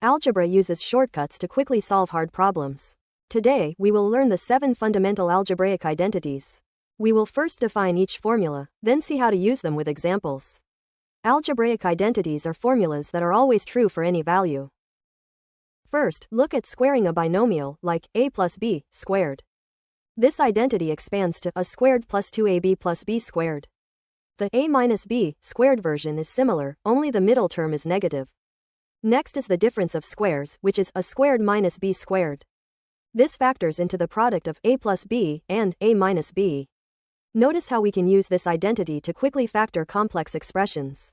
Algebra uses shortcuts to quickly solve hard problems. Today, we will learn the 7 fundamental algebraic identities. We will first define each formula, then see how to use them with examples. Algebraic identities are formulas that are always true for any value. First, look at squaring a binomial, like a plus b squared. This identity expands to a squared plus 2ab plus b squared. The a minus b squared version is similar, only the middle term is negative. Next is the difference of squares, which is a squared minus b squared. This factors into the product of a plus b and a minus b. Notice how we can use this identity to quickly factor complex expressions.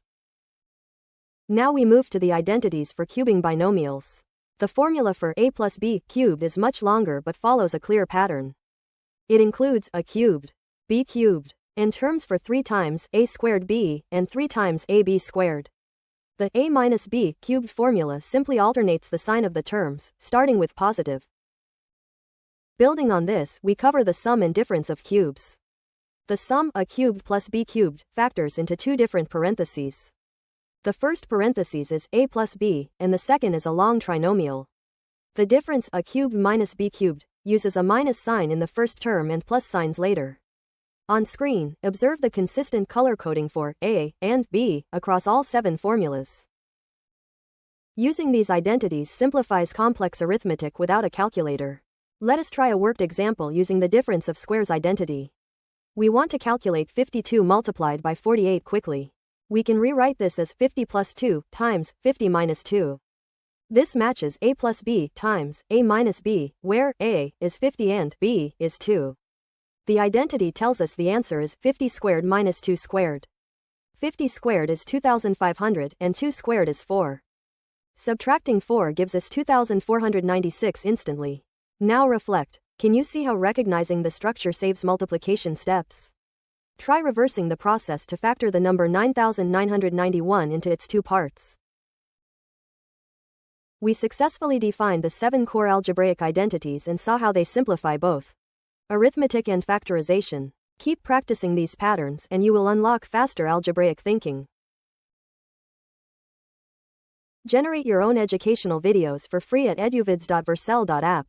Now we move to the identities for cubing binomials. The formula for a plus b cubed is much longer but follows a clear pattern. It includes a cubed, b cubed, and terms for 3 times a squared b and 3 times ab squared. The a minus b cubed formula simply alternates the sign of the terms, starting with positive. Building on this, we cover the sum and difference of cubes. The sum a cubed plus b cubed factors into 2 different parentheses. The first parenthesis is a plus b, and the second is a long trinomial. The difference a cubed minus b cubed uses a minus sign in the first term and plus signs later. On screen, observe the consistent color coding for a and b across all 7 formulas. Using these identities simplifies complex arithmetic without a calculator. Let us try a worked example using the difference of squares identity. We want to calculate 52 multiplied by 48 quickly. We can rewrite this as 50 plus 2 times 50 minus 2. This matches a plus b times a minus b, where a is 50 and b is 2. The identity tells us the answer is 50 squared minus 2 squared. 50 squared is 2500 and 2 squared is 4. Subtracting 4 gives us 2496 instantly. Now reflect. Can you see how recognizing the structure saves multiplication steps? Try reversing the process to factor the number 9991 into its 2 parts. We successfully defined the 7 core algebraic identities and saw how they simplify both arithmetic and factorization. Keep practicing these patterns and you will unlock faster algebraic thinking. Generate your own educational videos for free at eduvids.vercel.app.